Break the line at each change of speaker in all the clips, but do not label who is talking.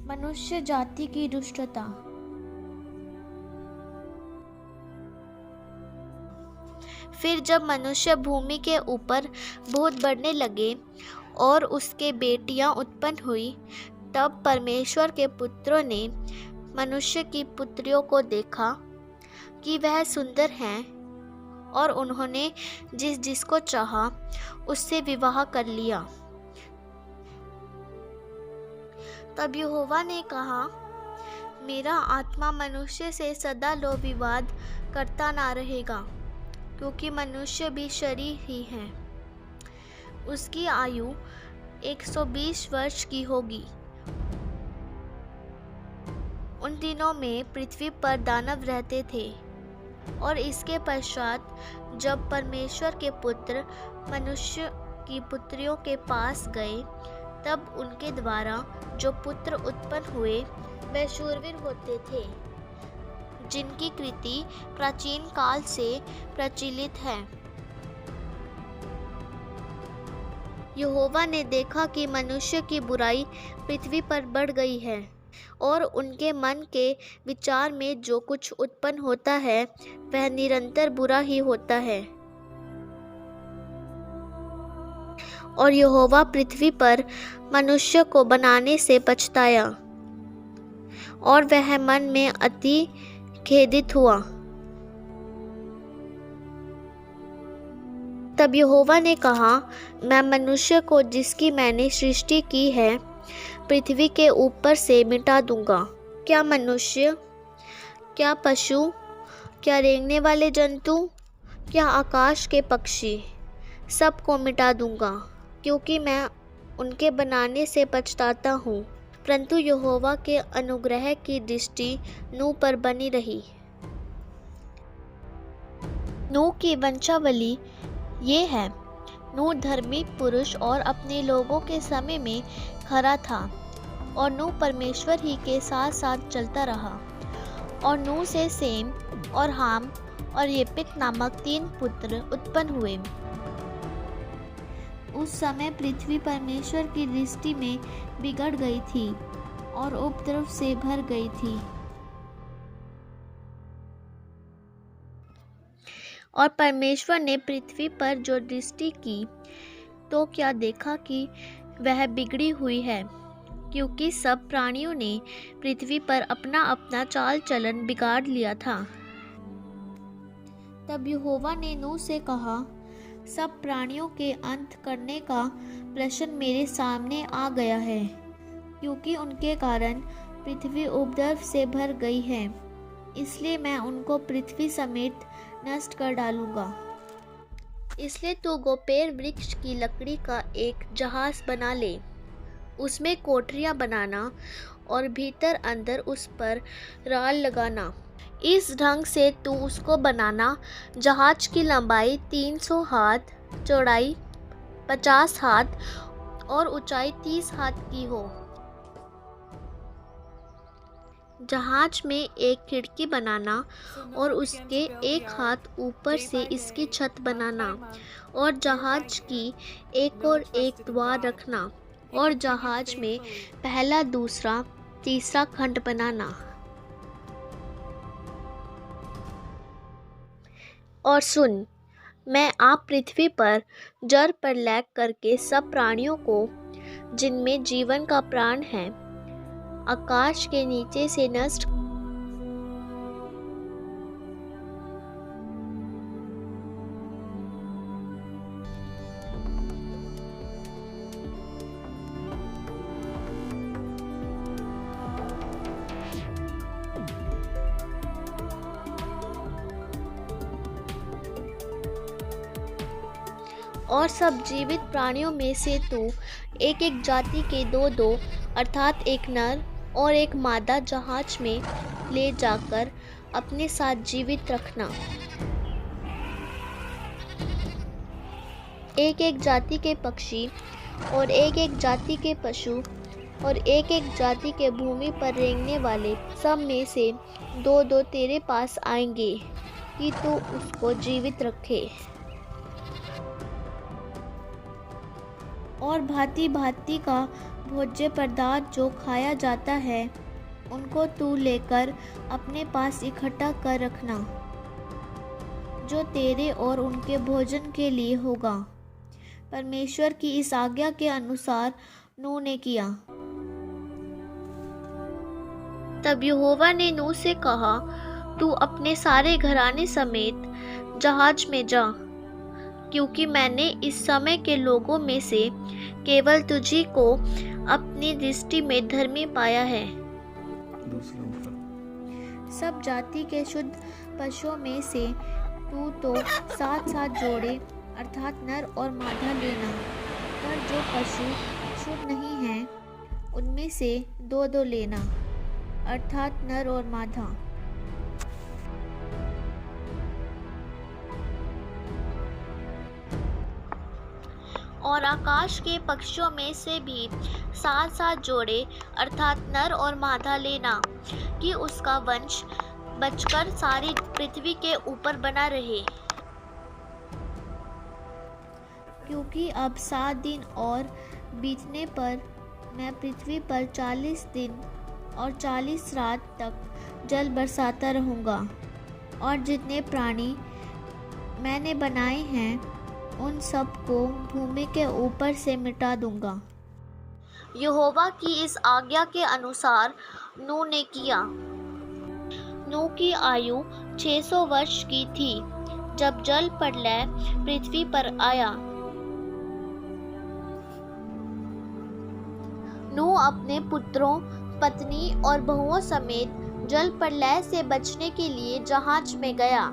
मनुष्य जाति की दुष्टता। फिर जब मनुष्य भूमि के ऊपर बहुत बढ़ने लगे और उसके बेटियां उत्पन्न हुई, तब परमेश्वर के पुत्रों ने मनुष्य की पुत्रियों को देखा कि वह सुंदर हैं, और उन्होंने जिसको चाहा उससे विवाह कर लिया। तब यहोवा ने कहा, मेरा आत्मा मनुष्य से सदा लो विवाद करता ना रहेगा, क्योंकि मनुष्य भी शरीर ही है। उसकी आयु 120 वर्ष की होगी। उन दिनों में पृथ्वी पर दानव रहते थे, और इसके पश्चात जब परमेश्वर के पुत्र मनुष्य की पुत्रियों के पास गए, तब उनके द्वारा जो पुत्र उत्पन्न हुए वे शूरवीर होते थे, जिनकी कृति प्राचीन काल से प्रचलित है। यहोवा ने देखा कि मनुष्य की बुराई पृथ्वी पर बढ़ गई है, और उनके मन के विचार में जो कुछ उत्पन्न होता है वह निरंतर बुरा ही होता है। और यहोवा पृथ्वी पर मनुष्य को बनाने से पछताया, और वह मन में अति खेदित हुआ। तब यहोवा ने कहा, मैं मनुष्य को जिसकी मैंने सृष्टि की है पृथ्वी के ऊपर से मिटा दूंगा। क्या मनुष्य, क्या पशु, क्या रेंगने वाले जंतु, क्या आकाश के पक्षी, सबको मिटा दूंगा, क्योंकि मैं उनके बनाने से पछताता हूँ। परंतु यहोवा के अनुग्रह की दृष्टि नूह पर बनी रही। नूह की वंशावली ये है। नूह धर्मी पुरुष और अपने लोगों के समय में खरा था, और नूह परमेश्वर ही के साथ साथ चलता रहा। और नूह से सेम और हाम और येपेत नामक 3 पुत्र उत्पन्न हुए। उस समय पृथ्वी परमेश्वर की दृष्टि में बिगड़ गई थी और उपद्रव से भर गई थी। और परमेश्वर ने पृथ्वी पर जो दृष्टि की, तो क्या देखा कि वह बिगड़ी हुई है, क्योंकि सब प्राणियों ने पृथ्वी पर अपना अपना चाल चलन बिगाड़ लिया था। तब यहोवा ने नूह से कहा, सब प्राणियों के अंत करने का प्रश्न मेरे सामने आ गया है, क्योंकि उनके कारण पृथ्वी उपद्रव से भर गई है। इसलिए मैं उनको पृथ्वी समेत नष्ट कर डालूंगा। इसलिए तू गोपेर वृक्ष की लकड़ी का एक जहाज बना ले, उसमें कोठरियां बनाना और भीतर अंदर उस पर राल लगाना। इस ढंग से तू उसको बनाना, जहाज की लंबाई 300 हाथ, चौड़ाई 50 हाथ और ऊंचाई 30 हाथ की हो। जहाज में एक खिड़की बनाना और उसके एक हाथ ऊपर से इसकी छत बनाना, और जहाज की एक और एक द्वार रखना, और जहाज में पहला, दूसरा, तीसरा खंड बनाना। और सुन, मैं आप पृथ्वी पर जल प्रलय करके सब प्राणियों को जिनमें जीवन का प्राण है आकाश के नीचे से नष्ट। और सब जीवित प्राणियों में से तू एक एक जाति के 2-2 अर्थात एक नर और एक मादा जहाज में ले जाकर अपने साथ जीवित रखना। एक एक जाति के पक्षी और एक एक जाति के पशु और एक एक जाति के भूमि पर रेंगने वाले सब में से 2-2 तेरे पास आएंगे कि तू उसको जीवित रखे। और भांति भांति का भोज्य पदार्थ जो खाया जाता है उनको तू लेकर अपने पास इकट्ठा कर रखना, जो तेरे और उनके भोजन के लिए होगा। परमेश्वर की इस आज्ञा के अनुसार नूह ने किया। तब यहोवा ने नूह से कहा, तू अपने सारे घराने समेत जहाज में जा, क्योंकि मैंने इस समय के लोगों में से केवल तुझी को अपनी दृष्टि में धर्मी पाया है। सब जाति के शुद्ध पशुओं में से तू तो 7-7 जोड़े अर्थात नर और मादा लेना, पर जो पशु शुद्ध नहीं हैं उनमें से 2-2 लेना अर्थात नर और मादा। और आकाश के पक्षियों में से भी 7-7 जोड़े अर्थात नर और मादा लेना, कि उसका वंश बचकर सारी पृथ्वी के ऊपर बना रहे। क्योंकि अब 7 दिन और बीतने पर मैं पृथ्वी पर 40 दिन और 40 रात तक जल बरसाता रहूँगा, और जितने प्राणी मैंने बनाए हैं उन सब को भूमि के ऊपर से मिटा दूंगा। यहोवा की इस आज्ञा के अनुसार नूह ने किया। नूह की आयु 600 वर्ष की थी जब जल प्रलय पृथ्वी पर आया। नूह अपने पुत्रों, पत्नी और बहुओं समेत जल प्रलय से बचने के लिए जहाज में गया।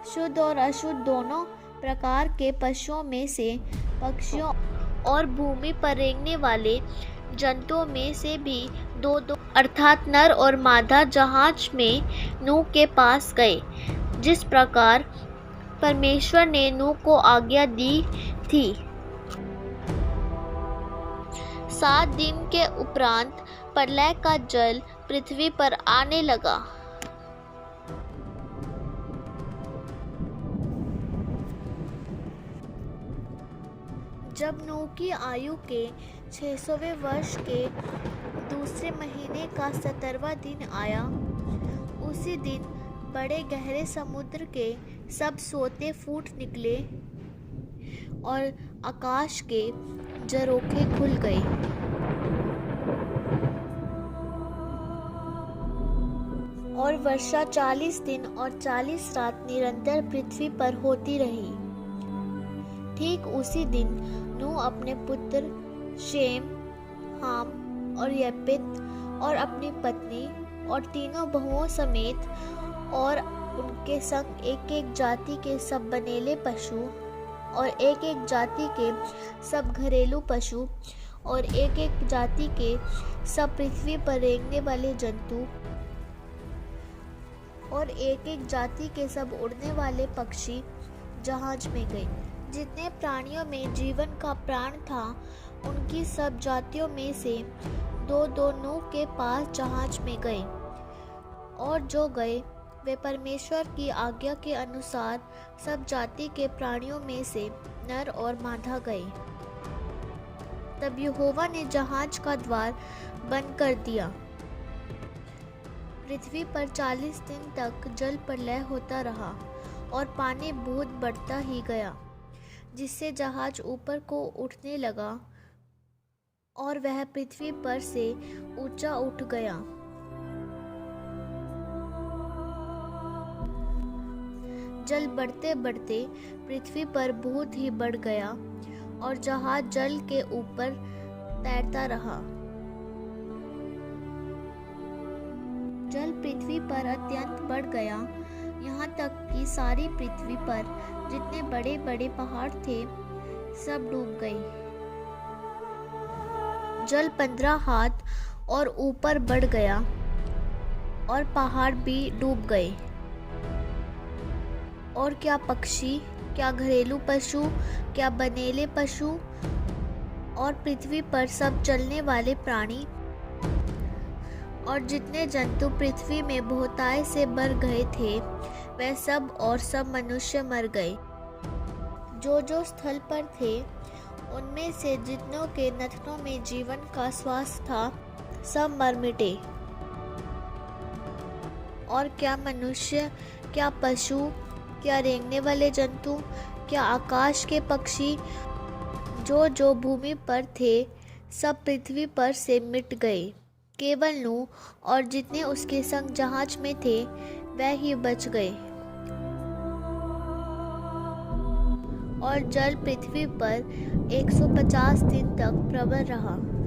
शुद्ध और अशुद्ध दोनों प्रकार के पशुओं में से, पक्षियों और भूमि पर रेंगने वाले जंतुओं में से भी 2-2 अर्थात नर और मादा जहाज में नूह के पास गए, जिस प्रकार परमेश्वर ने नूह को आज्ञा दी थी। 7 दिन के उपरांत प्रलय का जल पृथ्वी पर आने लगा। जब नूह की आयु के 600वें वर्ष के दूसरे महीने का 17वां दिन आया, उसी दिन बड़े गहरे समुद्र के सब सोते फूट निकले और आकाश के झरोखे खुल गए। और वर्षा 40 दिन और 40 रात निरंतर पृथ्वी पर होती रही। ठीक उसी दिन नूह अपने पुत्र शेम, हाम और यपेत और अपनी पत्नी और तीनों बहुओं समेत और उनके संग एक जाति के सब बनेले पशु और एक जाति के सब घरेलू पशु और एक जाति के सब पृथ्वी पर रेंगने वाले जंतु और एक जाति के सब उड़ने वाले पक्षी जहाज में गए। जितने प्राणियों में जीवन का प्राण था, उनकी सब जातियों में से 2-2 नूह के पास जहाज में गए, और जो गए वे परमेश्वर की आज्ञा के अनुसार सब जाति के प्राणियों में से नर और मादा गए। तब यहोवा ने जहाज का द्वार बंद कर दिया। पृथ्वी पर 40 दिन तक जल प्रलय होता रहा और पानी बहुत बढ़ता ही गया, जिससे जहाज ऊपर को उठने लगा और वह पृथ्वी पर से ऊंचा उठ गया। जल बढ़ते बढ़ते पृथ्वी पर बहुत ही बढ़ गया और जहाज जल के ऊपर तैरता रहा। जल पृथ्वी पर अत्यंत बढ़ गया, यहाँ तक कि सारी पृथ्वी पर जितने बड़े बड़े पहाड़ थे सब डूब गए। जल 15 हाथ और ऊपर बढ़ गया और पहाड़ भी डूब गए। और क्या पक्षी, क्या घरेलू पशु, क्या बनेले पशु और पृथ्वी पर सब चलने वाले प्राणी और जितने जंतु पृथ्वी में बहुतायत से बढ़ गए थे वह सब और सब मनुष्य मर गए। जो स्थल पर थे उनमें से जितनों के नथनों में जीवन का श्वास था सब मर मिटे। और क्या मनुष्य, क्या पशु, क्या रेंगने वाले जंतु, क्या आकाश के पक्षी, जो भूमि पर थे सब पृथ्वी पर से मिट गए। केवल नूह और जितने उसके संग जहाज में थे वह ही बच गए। और जल पृथ्वी पर 150 दिन तक प्रबल रहा।